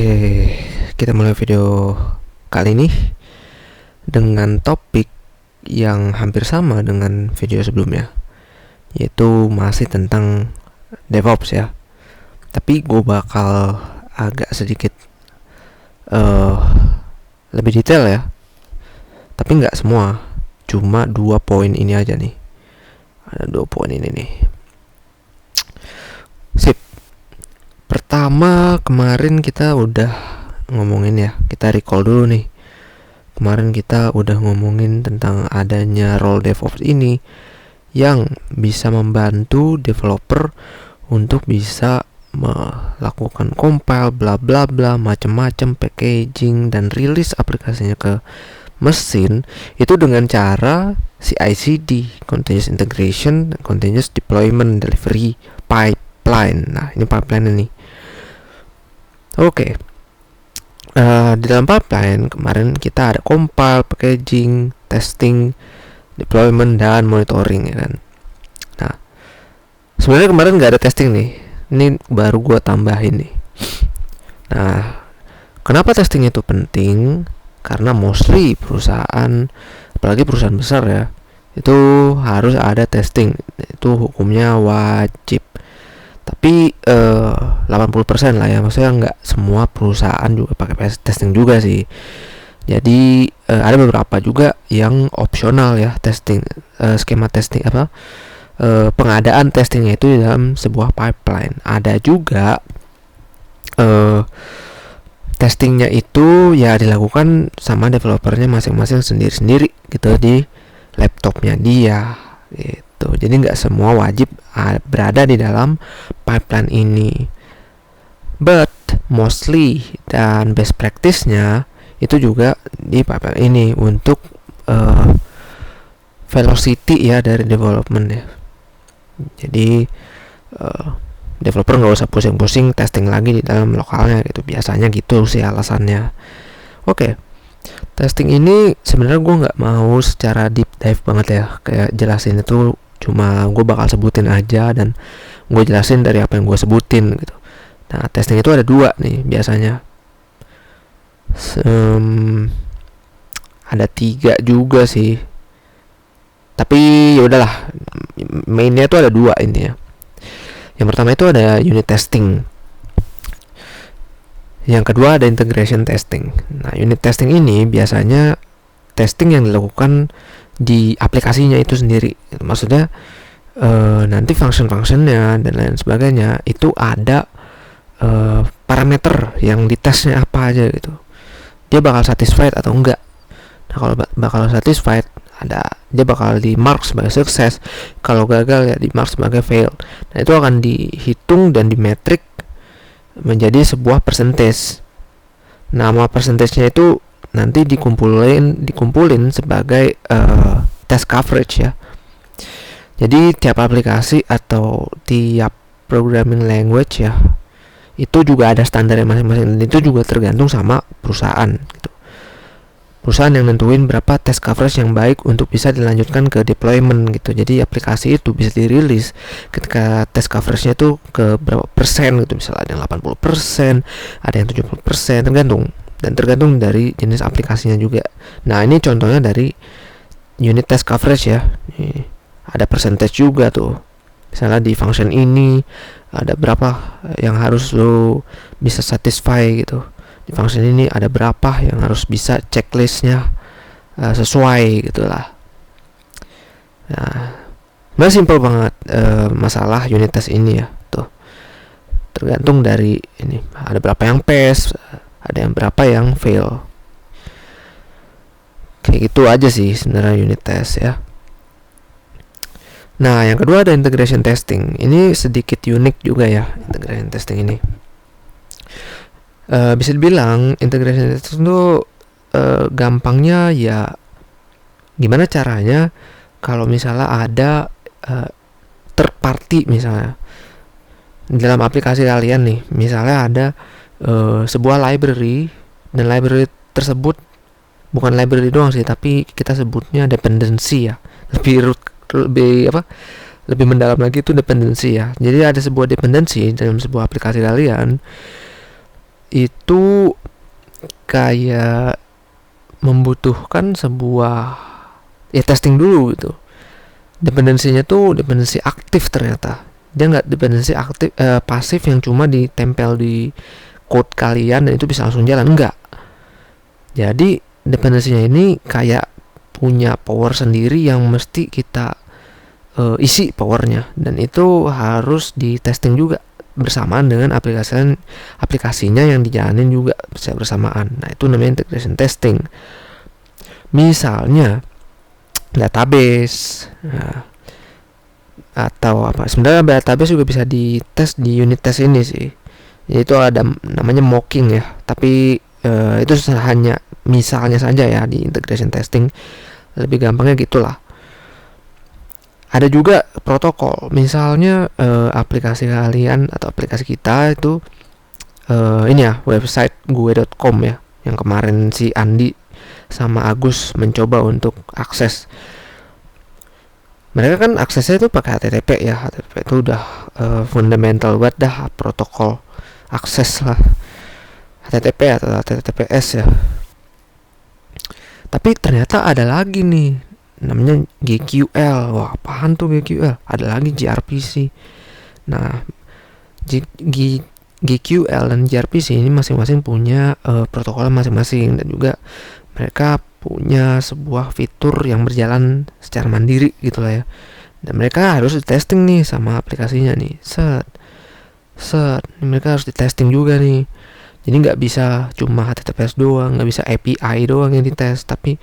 Oke, kita mulai video kali ini dengan topik yang hampir sama dengan video sebelumnya, yaitu masih tentang DevOps ya. Tapi gue bakal agak sedikit lebih detail ya. Tapi nggak semua, cuma 2 poin ini aja nih. Ada 2 poin ini nih. Sip. Pertama, kemarin kita udah ngomongin ya, kita recall dulu nih. Kemarin kita udah ngomongin tentang adanya role DevOps ini yang bisa membantu developer untuk bisa melakukan compile, bla bla bla, macam-macam, packaging dan rilis aplikasinya ke mesin itu dengan cara CI/CD, continuous integration, continuous deployment, delivery pipeline. Nah, ini pipeline ini. Oke. Di dalam pipeline kemarin kita ada compile, packaging, testing, deployment dan monitoring ya kan. Nah, sebenarnya kemarin nggak ada testing nih. Ini baru gua tambahin nih. Nah, kenapa testing itu penting? Karena mostly perusahaan, apalagi perusahaan besar ya, itu harus ada testing. Itu hukumnya wajib. Tapi 80% lah ya, maksudnya nggak semua perusahaan juga pakai testing juga sih. Jadi ada beberapa juga yang opsional ya testing, skema testing pengadaan testingnya itu di dalam sebuah pipeline. Ada juga testingnya itu ya dilakukan sama developernya masing-masing sendiri-sendiri gitu di laptopnya dia gitu. Jadi nggak semua wajib berada di dalam pipeline ini, but mostly dan best practice-nya itu juga di pipeline ini untuk velocity ya dari development ya. Jadi developer nggak usah pusing-pusing testing lagi di dalam lokalnya gitu, biasanya gitu sih alasannya. Oke. Testing ini sebenarnya gue nggak mau secara deep dive banget ya, kayak jelasin itu cuma gue bakal sebutin aja dan gue jelasin dari apa yang gue sebutin gitu. Nah, testing itu ada 2 nih biasanya. Ada 3 juga sih. Tapi ya udahlah, mainnya itu ada 2 intinya. Yang pertama itu ada unit testing. Yang kedua ada integration testing. Nah, unit testing ini biasanya testing yang dilakukan di aplikasinya itu sendiri. Maksudnya nanti function-functionnya dan lain sebagainya itu ada parameter yang ditesnya apa aja gitu. Dia bakal satisfied atau enggak. Nah, kalau bakal satisfied, dia bakal di mark sebagai sukses. Kalau gagal ya di mark sebagai fail. Nah, itu akan dihitung dan dimetrik menjadi sebuah percentage. Nama percentage-nya itu nanti dikumpulin sebagai test coverage ya. Jadi tiap aplikasi atau tiap programming language ya itu juga ada standarnya masing-masing, dan itu juga tergantung sama perusahaan gitu. Perusahaan yang nentuin berapa test coverage yang baik untuk bisa dilanjutkan ke deployment gitu. Jadi aplikasi itu bisa dirilis ketika test coveragenya itu ke berapa persen gitu. Misalnya ada yang 80%, ada yang 70%, tergantung dari jenis aplikasinya juga. Nah, ini contohnya dari unit test coverage ya. Nih, ada percentage juga tuh. Misalnya di function ini ada berapa yang harus lo bisa satisfy gitu. Di function ini ada berapa yang harus bisa checklistnya sesuai gitulah. Nah, simple banget masalah unit test ini ya. Tuh, tergantung dari ini ada berapa yang pass, ada yang berapa yang fail. Kayak gitu aja sih sebenarnya unit test ya. Nah, yang kedua ada integration testing. Ini sedikit unik juga ya integration testing ini. Bisa dibilang integration testing itu gampangnya ya gimana caranya kalau misalnya ada third party misalnya di dalam aplikasi kalian nih, misalnya ada sebuah library, dan library tersebut bukan library doang sih, tapi kita sebutnya dependency ya, lebih mendalam lagi itu dependency ya. Jadi ada sebuah dependency dalam sebuah aplikasi kalian itu kayak membutuhkan sebuah ya testing dulu gitu. Dependensinya tuh dependensi aktif ternyata. Dia nggak dependensi aktif pasif yang cuma ditempel di code kalian dan itu bisa langsung jalan, enggak. Jadi dependensinya ini kayak punya power sendiri yang mesti kita isi powernya, dan itu harus di testing juga bersamaan dengan aplikasinya yang dijalanin juga bersamaan. Nah, itu namanya integration testing. Misalnya database, nah, atau apa, sebenarnya database juga bisa dites di unit test ini sih, yaitu ada namanya mocking ya, tapi itu hanya misalnya saja ya. Di integration testing lebih gampangnya gitulah. Ada juga protokol, misalnya aplikasi kalian atau aplikasi kita itu ini ya, website gue.com ya, yang kemarin si Andi sama Agus mencoba untuk akses. Mereka kan aksesnya itu pakai HTTP ya. HTTP itu udah fundamental banget dah, protokol akses lah, HTTP atau HTTPS ya. Tapi ternyata ada lagi nih, namanya GQL. Wah, apaan tuh GQL? Ada lagi gRPC. Nah, GQL dan gRPC ini masing-masing punya protokolnya masing-masing, dan juga mereka punya sebuah fitur yang berjalan secara mandiri gitu lah ya. Dan mereka harus di testing nih sama aplikasinya nya nih. Mereka harus di testing juga nih. Jadi nggak bisa cuma HTTPS doang, nggak bisa API doang yang dites, tapi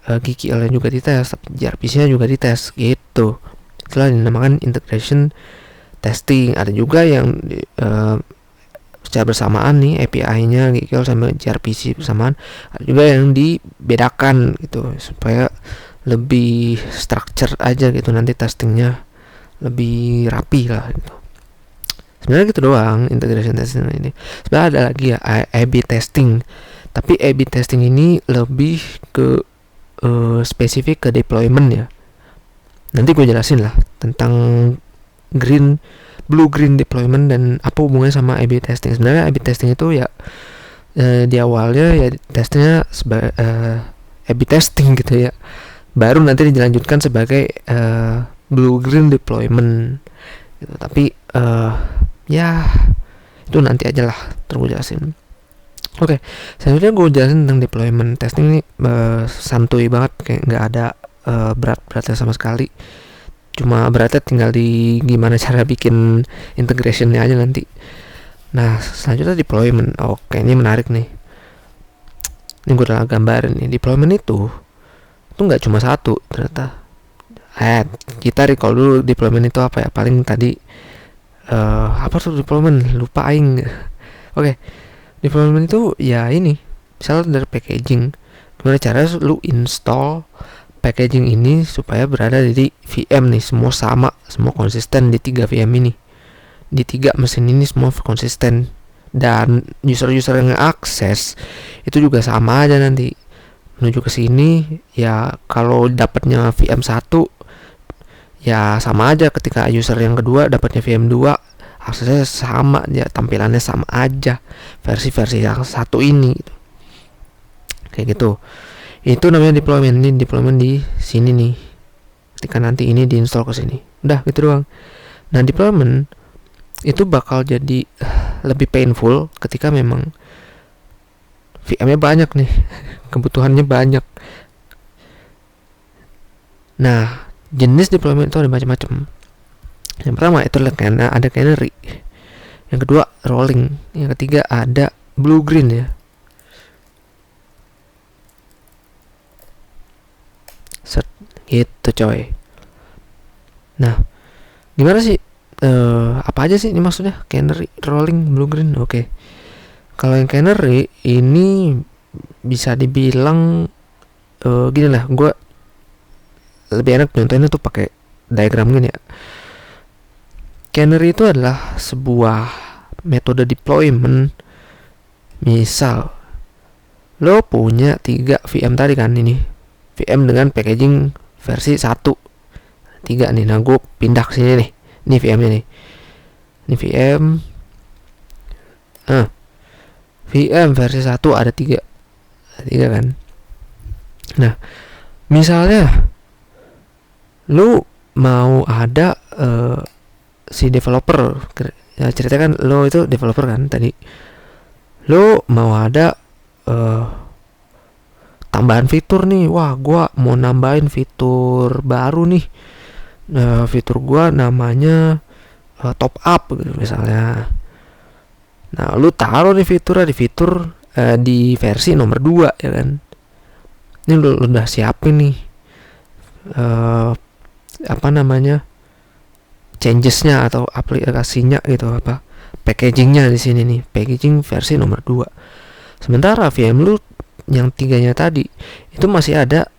GQL-nya juga dites, tapi gRPC-nya juga dites gitu. Itulah dinamakan integration testing. Ada juga yang secara bersamaan nih API-nya GQL sama gRPC bersamaan. Ada juga yang dibedakan gitu supaya lebih structure aja gitu, nanti testingnya lebih rapi lah gitu. Sebenarnya gitu doang integration testing ini. Sebenarnya ada lagi ya A/B testing, tapi A/B testing ini lebih ke spesifik ke deployment ya. Nanti gue jelasin lah tentang blue green deployment dan apa hubungannya sama A/B testing. Sebenarnya A/B testing itu ya di awalnya ya testingnya sebagai A/B testing gitu ya, baru nanti dilanjutkan sebagai blue green deployment gitu. Tapi ya itu nanti aja lah, terus gue jelasin. Oke, selanjutnya gue jelasin tentang deployment testing ini. Santuy banget, kayak nggak ada berat-beratnya sama sekali. Cuma beratnya tinggal di gimana cara bikin integrationnya aja nanti. Nah, selanjutnya deployment. Oke, ini menarik nih. Ini gue udah gambarin nih. Deployment itu nggak cuma satu ternyata. Kita recall dulu deployment itu apa ya. Paling tadi apa tuh deployment, lupa aing. Oke, deployment itu ya ini, misalnya dari packaging, gimana cara lu install packaging ini supaya berada di VM nih, semua sama, semua konsisten di 3 VM ini, di 3 mesin ini semua konsisten, dan user-user yang akses itu juga sama aja nanti menuju ke sini ya. Kalau dapatnya VM 1 ya sama aja, ketika user yang kedua dapatnya VM 2 aksesnya sama, ya tampilannya sama aja, versi yang satu ini gitu. Kayak gitu. Itu namanya deployment. Ini deployment di sini nih, ketika nanti ini diinstal ke sini, udah gitu doang. Nah, deployment itu bakal jadi lebih painful ketika memang VM-nya banyak nih, kebutuhannya banyak. Nah, jenis deployment itu ada macam-macam. Yang pertama itu ada canary, yang kedua rolling, yang ketiga ada blue green ya. Gitu coy. Nah, gimana sih? Apa aja sih ini maksudnya? Canary, rolling, blue green. Oke. Kalau yang canary ini bisa dibilang gini lah, gue lebih enak contohnya tuh pakai diagram gini ya. Canary itu adalah sebuah metode deployment. Misal lo punya 3 VM tadi kan, ini VM dengan packaging versi 1 3 nih. Nah, gue pindah ke sini nih. Ini VM-nya nih. Ini VM VM versi 1 ada 3 kan. Nah, misalnya lu mau ada si developer, ya ceritakan lo itu developer kan tadi, lo mau ada tambahan fitur nih. Wah, gua mau nambahin fitur baru nih. Fitur gua namanya top up gitu misalnya. Nah, lu taruh nih fiturnya di fitur di versi nomor 2 ya kan. Ini lu udah siapin nih apa namanya, changesnya atau aplikasinya gitu, apa packagingnya di sini nih, packaging versi nomor 2. Sementara VM lu yang 3-nya tadi itu masih ada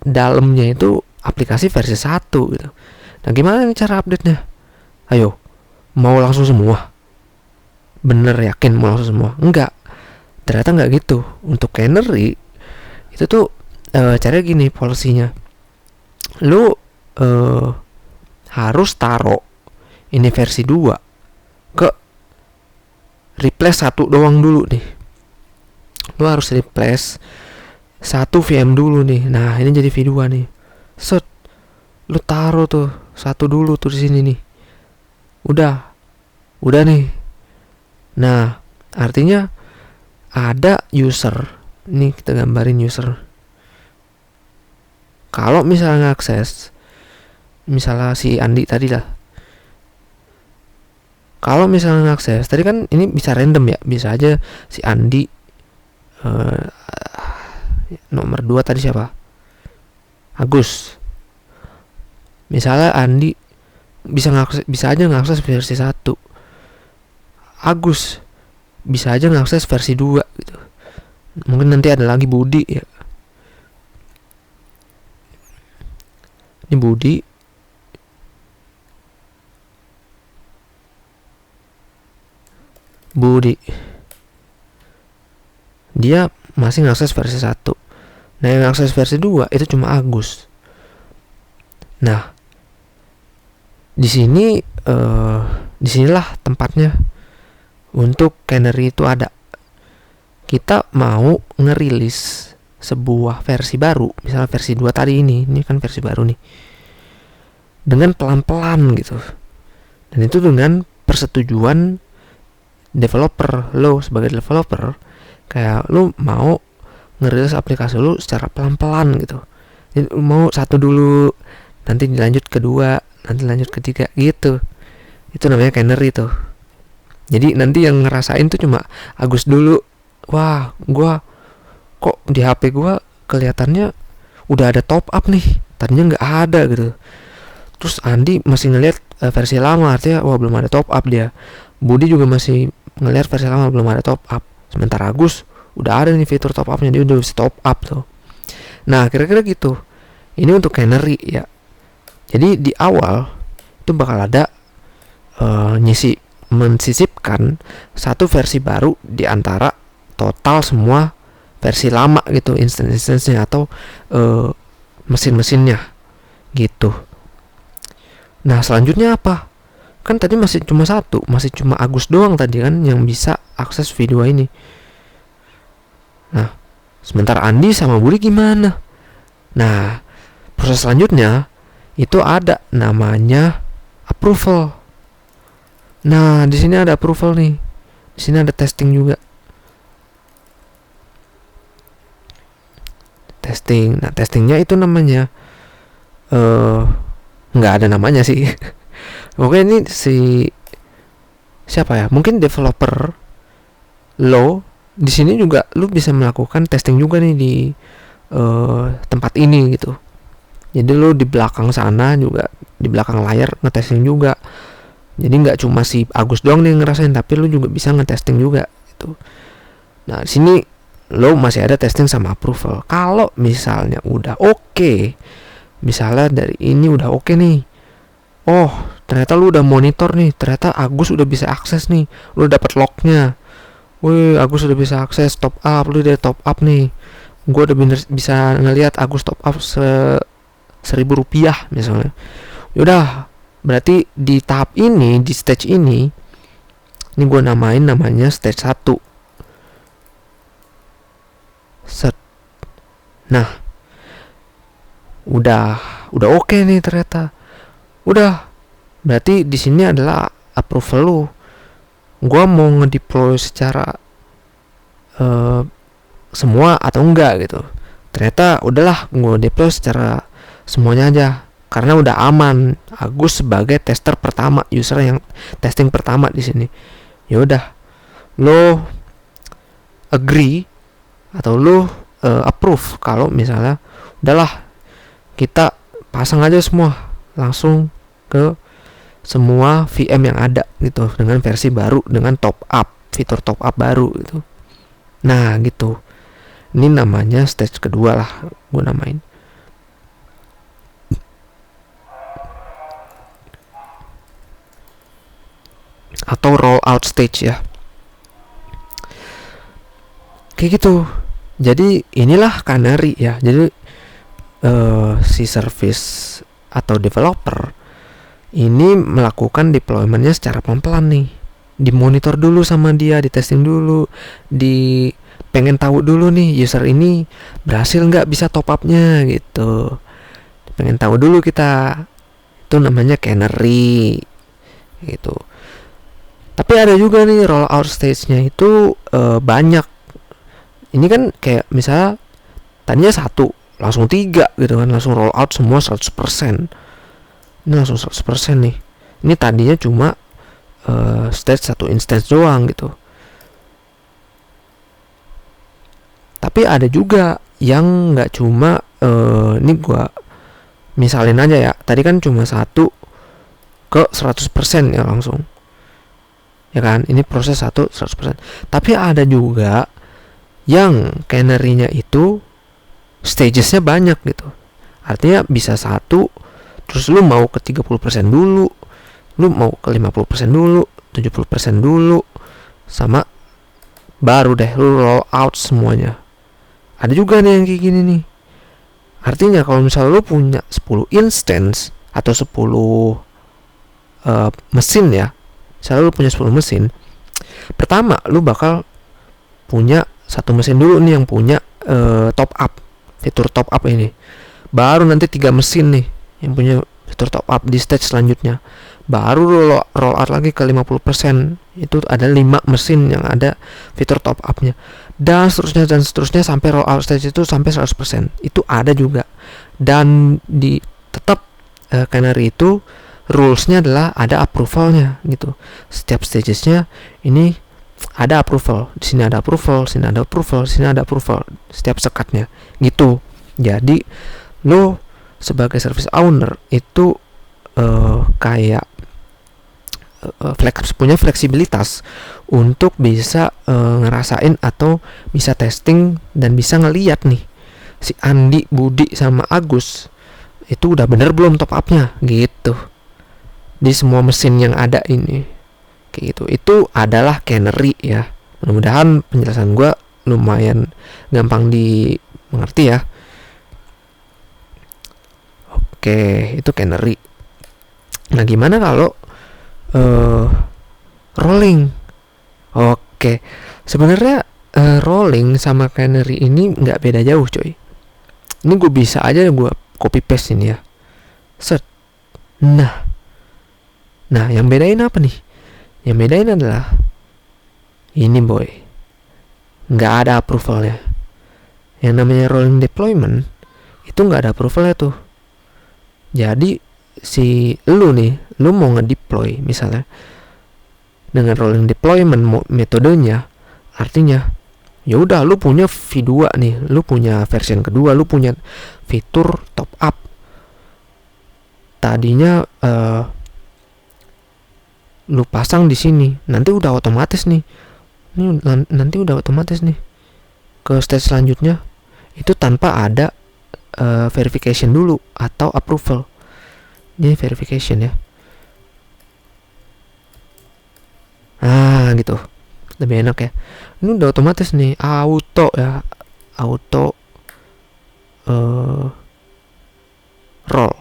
dalamnya itu aplikasi versi 1 gitu. Nah, gimana nih cara update-nya? Ayo, mau langsung semua? Bener yakin mau langsung semua? Enggak. Ternyata enggak gitu. Untuk Canary itu tuh caranya gini polisinya. Lu harus taruh ini versi 2 ke replace 1 doang dulu nih. Lu harus replace 1 VM dulu nih. Nah, ini jadi V2 nih. Set. Lu taruh tuh 1 dulu tuh di sini nih. Udah nih. Nah, artinya ada user. Nih kita gambarin user. Kalau misalnya akses, misalnya si Andi tadi lah. Kalau misalnya akses, tadi kan ini bisa random ya, bisa aja si Andi nomor 2 tadi siapa? Agus. Misalnya Andi bisa aja ngakses versi 1. Agus bisa aja ngakses versi 2 gitu. Mungkin nanti ada lagi Budi ya. Ini Budi. Dia masih ngakses versi 1. Nah, yang ngakses versi 2 itu cuma Agus. Nah, di sini disinilah tempatnya untuk Canary itu ada. Kita mau ngerilis sebuah versi baru, misalnya versi 2 tadi ini kan versi baru nih, dengan pelan-pelan gitu. Dan itu dengan persetujuan developer. Lo sebagai developer, kayak lo mau ngerilis aplikasi lo secara pelan-pelan gitu. Jadi mau 1 dulu, nanti dilanjut ke 2, nanti lanjut ke 3 gitu. Itu namanya Canary tuh. Jadi nanti yang ngerasain tuh cuma Agus dulu. Wah, gua kok di HP gua kelihatannya udah ada top up nih, tadinya nggak ada gitu. Terus Andi masih ngelihat versi lama, artinya wah belum ada top up dia. Budi juga masih ngelihat versi lama, belum ada top up. Sementara Agus udah ada nih fitur top upnya, dia udah bisa top up tuh. Nah, kira-kira gitu. Ini untuk Canary ya. Jadi di awal itu bakal ada mensisipkan 1 versi baru di antara total semua versi lama gitu, instance-nya atau mesin-mesinnya gitu. Nah, selanjutnya apa? Kan tadi masih cuma 1, masih cuma Agus doang tadi kan yang bisa akses video ini. Nah, sementara Andi sama Budi gimana? Nah, proses selanjutnya itu ada namanya approval. Nah, di sini ada approval nih. Di sini ada testing juga. Testing. Nah, testingnya itu namanya nggak ada namanya sih. Oke, ini siapa ya? Mungkin developer lo di sini juga lu bisa melakukan testing juga nih di tempat ini gitu. Jadi lu di belakang sana juga, di belakang layar ngetesting juga. Jadi nggak cuma si Agus doang nih ngerasain, tapi lu juga bisa ngetesting juga gitu. Nah, di sini lo masih ada testing sama approval. Kalau misalnya udah oke, misalnya dari ini udah oke nih. Oh, ternyata lu udah monitor nih, ternyata Agus udah bisa akses nih. Lu dapat lognya. Wih, Agus udah bisa akses top up, lu udah top up nih. Gue udah bener bisa ngelihat Agus top up Rp1.000 misalnya. Yaudah, berarti di tahap ini, di stage ini gue namanya stage 1. Nah, udah oke nih ternyata. Udah, berarti di sini adalah approval lu. Gua mau ngedeploy secara semua atau enggak gitu. Ternyata udahlah, gue deploy secara semuanya aja karena udah aman. Agus sebagai tester pertama, user yang testing pertama di sini. Ya udah, lo agree atau lo approve kalau misalnya udahlah kita pasang aja semua langsung ke semua VM yang ada gitu dengan versi baru, dengan top up, fitur top up baru gitu. Nah gitu, ini namanya stage kedua lah gue namain. Atau rollout stage ya, kayak gitu. Jadi inilah Canary ya. Jadi si service atau developer ini melakukan deploymentnya secara pelan-pelan nih. Dimonitor dulu sama dia, ditesting dulu, pengen tahu dulu nih user ini berhasil nggak bisa top upnya gitu. Pengen tahu dulu kita. Itu namanya Canary gitu. Tapi ada juga nih rollout stage-nya itu banyak. Ini kan kayak misalnya tadinya 1, langsung 3 gitu kan, langsung roll out semua 100%. Ini langsung 100% nih. Ini tadinya cuma stage 1 instance doang gitu. Tapi ada juga yang nggak cuma ini gua misalin aja ya. Tadi kan cuma 1 ke 100% ya langsung. Ya kan? Ini proses 1 100%. Tapi ada juga yang Canary-nya itu stagesnya banyak gitu. Artinya bisa 1, terus lu mau ke 30% dulu, lu mau ke 50% dulu, 70% dulu, sama baru deh lu roll out semuanya. Ada juga nih yang kayak gini nih. Artinya kalau misalnya lu punya 10 instance atau 10 mesin ya, misalnya lu punya 10 mesin, pertama lu bakal punya 1 mesin dulu nih yang punya top up, fitur top up ini. Baru nanti 3 mesin nih yang punya fitur top up di stage selanjutnya. Baru roll out lagi ke 50%. Itu ada 5 mesin yang ada fitur top up-nya. Dan seterusnya sampai roll out stage itu sampai 100%. Itu ada juga. Dan tetap Canary itu rules-nya adalah ada approval-nya gitu. Setiap stages-nya ini ada approval, di sini ada approval, sini ada approval, sini ada approval, setiap sekatnya gitu. Jadi lo sebagai service owner itu kayak punya fleksibilitas untuk bisa ngerasain atau bisa testing dan bisa ngeliat nih si Andi, Budi sama Agus itu udah bener belum top upnya gitu di semua mesin yang ada ini. Kayak gitu. Itu adalah Canary ya. Mudah-mudahan penjelasan gue lumayan gampang dimengerti ya. Oke, itu Canary. Nah, gimana kalau rolling? Oke, sebenarnya rolling sama Canary ini nggak beda jauh, coy. Ini gue bisa aja gue copy paste ini ya. Set. Nah, yang bedain apa nih? Yang bedain adalah ini boy, nggak ada approvalnya. Yang namanya rolling deployment itu nggak ada approvalnya tuh. Jadi si lu mau ngedeploy misalnya dengan rolling deployment metodenya, artinya ya udah lu punya V2 nih, lu punya version kedua, lu punya fitur top up. Tadinya lu pasang di sini, nanti udah otomatis nih. Nanti udah otomatis nih ke stage selanjutnya itu tanpa ada verification dulu atau approval. Ini verification ya. Gitu. Lebih enak ya. Ini udah otomatis nih, auto ya. Auto roll.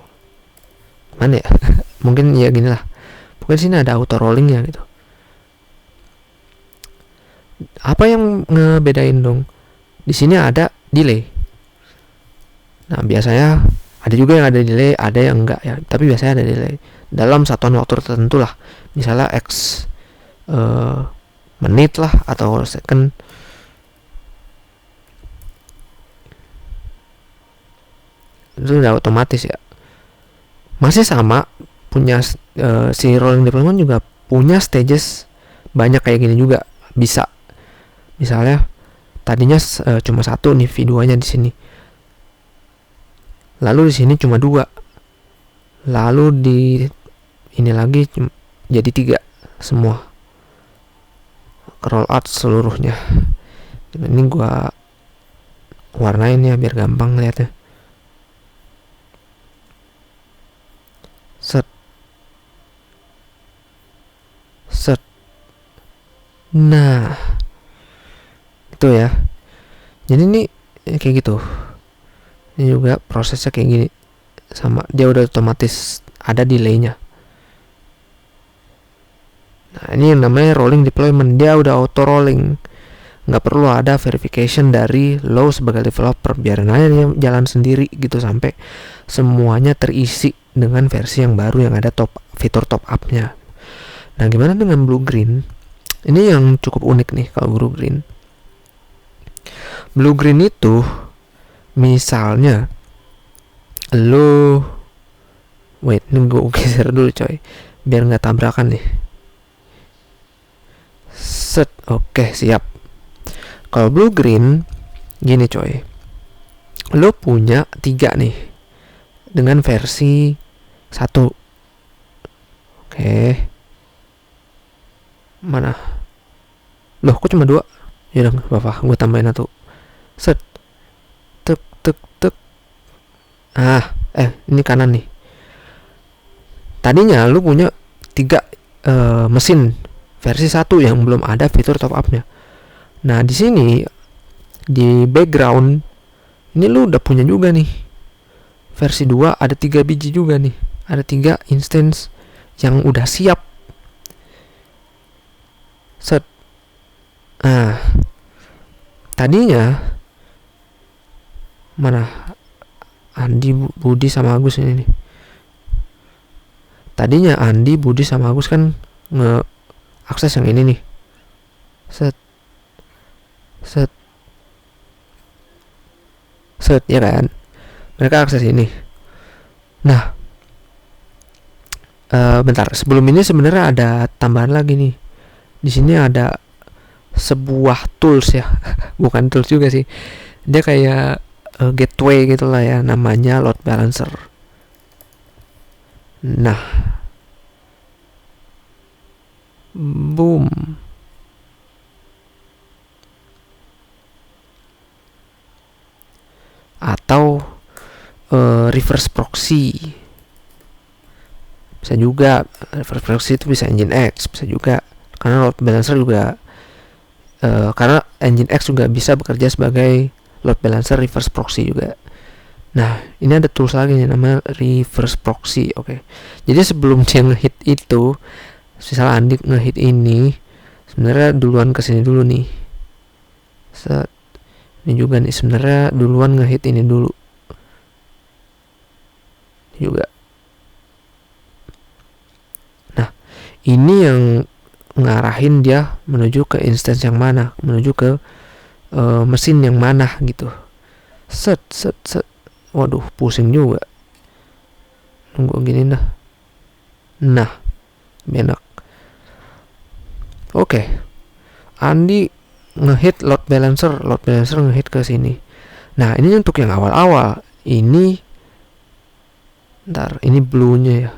Mana ya? Mungkin ya gini lah. Pokoknya sini ada auto rollingnya gitu. Apa yang ngebedain dong? Di sini ada delay. Nah, biasanya ada juga yang ada delay, ada yang enggak ya, tapi biasanya ada delay dalam satuan waktu tertentu lah, misalnya x menit lah atau second. Itu udah otomatis ya. Masih sama, punya si rolling development juga punya stages banyak kayak gini juga bisa. Misalnya tadinya cuma satu nih V2-nya di sini, lalu di sini cuma dua, lalu di ini lagi jadi tiga semua, roll out seluruhnya. Ini gua warnain ya biar gampang lihatnya. Set set. Nah, itu ya. Jadi ini kayak gitu. Ini juga prosesnya kayak gini. Sama, dia udah otomatis ada delaynya. Nah, ini yang namanya rolling deployment. Dia udah auto rolling. Nggak perlu ada verification dari lo sebagai developer. Biarin aja dia jalan sendiri gitu sampai semuanya terisi dengan versi yang baru yang ada fitur top up-nya. Nah, gimana dengan Blue Green? Ini yang cukup unik nih kalau Blue Green. Blue Green itu misalnya lo ini gue geser dulu coy biar nggak tabrakan nih. Set, oke, siap. Kalau Blue Green gini coy, lo punya 3 nih dengan versi 1. Oke, mana? Loh, kok cuma 2? Ya udah, apa-apa, gue tambahin 1. Set, tek tek tek. Ini kanan nih. Tadinya lu punya 3 mesin versi 1 yang belum ada fitur top up-nya. Nah, di sini di background ini lu udah punya juga nih versi 2, ada 3 biji juga nih. Ada 3 instance yang udah siap. Set. Tadinya mana Andi, Budi sama Agus ini nih. Tadinya Andi, Budi sama Agus kan nge-akses yang ini nih. Set ya kan, mereka akses ini. Nah, bentar, sebelum ini sebenarnya ada tambahan lagi nih. Di sini ada sebuah tools ya. Bukan tools juga sih, dia kayak gateway gitulah ya, namanya load balancer. Nah, boom, atau reverse proxy bisa juga. Reverse proxy itu bisa Nginx, bisa juga karena load balancer juga karena Nginx juga bisa bekerja sebagai load balancer reverse proxy juga. Nah, ini ada tools lagi nih namanya reverse proxy. Oke. Jadi sebelum dia ngehit itu, misalnya Andi ngehit ini, sebenarnya duluan kesini dulu nih. Set. Ini juga nih sebenarnya duluan ngehit ini dulu. Juga. Nah, ini yang ngarahin dia menuju ke instance yang mana, menuju ke mesin yang mana gitu. Set. Waduh, pusing juga. Nunggu gini dah. Nah, enak. Oke. Andi ngehit load balancer ngehit ke sini. Nah, ini untuk yang awal-awal. Ini ntar, ini blue-nya ya.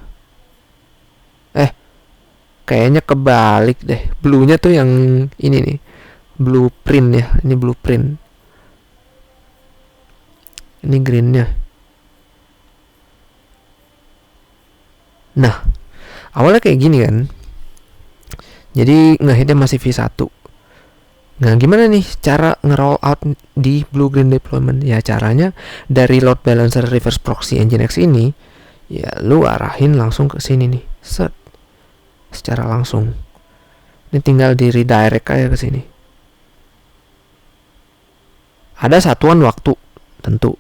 Kayaknya kebalik deh. Blue-nya tuh yang ini nih. Blueprint ya. Ini blueprint. Ini green-nya. Nah, awalnya kayak gini kan. Jadi ngehitnya masih V1. Nah, gimana nih cara nge-roll out di Blue Green deployment? Ya, caranya dari load balancer reverse proxy Nginx ini, ya lu arahin langsung ke sini nih. Set. Secara langsung. Ini tinggal di redirect aja ke sini. Ada satuan waktu tentu.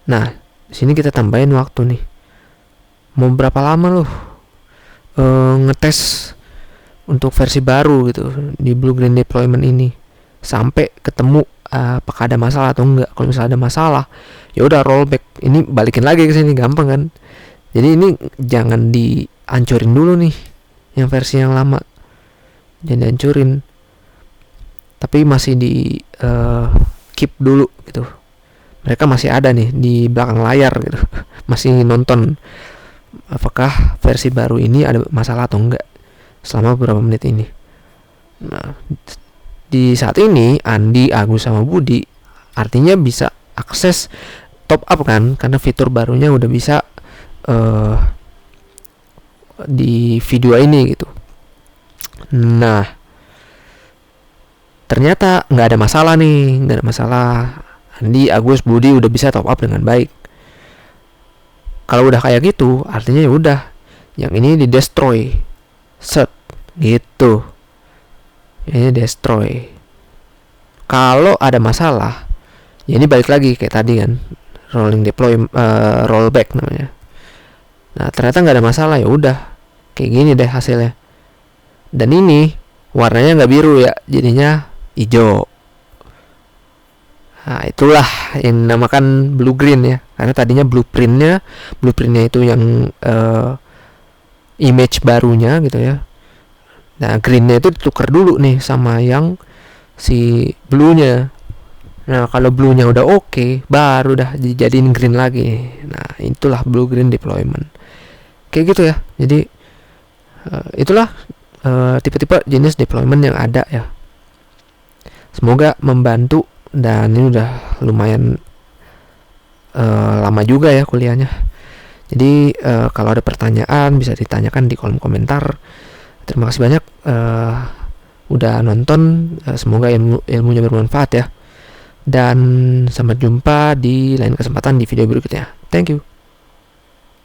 Nah, di sini kita tambahin waktu nih. Mau berapa lama loh ngetes untuk versi baru gitu di Blue Green Deployment ini sampai ketemu apakah ada masalah atau enggak. Kalau misalnya ada masalah, ya udah rollback. Ini balikin lagi ke sini, gampang kan? Jadi ini jangan dihancurin dulu nih yang versi yang lama. Jangan dihancurin. Tapi masih di keep dulu gitu. Mereka masih ada nih di belakang layar gitu. Masih nonton apakah versi baru ini ada masalah atau enggak selama beberapa menit ini. Nah, di saat ini Andi, Agus sama Budi artinya bisa akses top up kan, karena fitur barunya udah bisa di video ini gitu. Nah, ternyata nggak ada masalah nih, nggak ada masalah. Andi, Agus, Budi udah bisa top up dengan baik. Kalau udah kayak gitu, artinya ya udah, yang ini di destroy, set gitu. Ini destroy. Kalau ada masalah, ya ini balik lagi kayak tadi kan, rolling deploy, rollback namanya. Nah ternyata nggak ada masalah, ya udah, kayak gini deh hasilnya. Dan ini warnanya nggak biru ya, jadinya hijau. Nah itulah yang dinamakan blue green ya, karena tadinya blueprintnya itu yang image barunya gitu ya. Nah greennya itu ditukar dulu nih sama yang si blue-nya. Nah kalau blue-nya udah oke, baru dah dijadiin green lagi. Nah itulah blue green deployment. Kayak gitu ya. Jadi itulah tipe-tipe jenis deployment yang ada ya. Semoga membantu. Dan ini udah lumayan lama juga ya kuliahnya. Jadi kalau ada pertanyaan bisa ditanyakan di kolom komentar. Terima kasih banyak udah nonton. Semoga ilmunya bermanfaat ya. Dan sampai jumpa di lain kesempatan di video berikutnya. Thank you.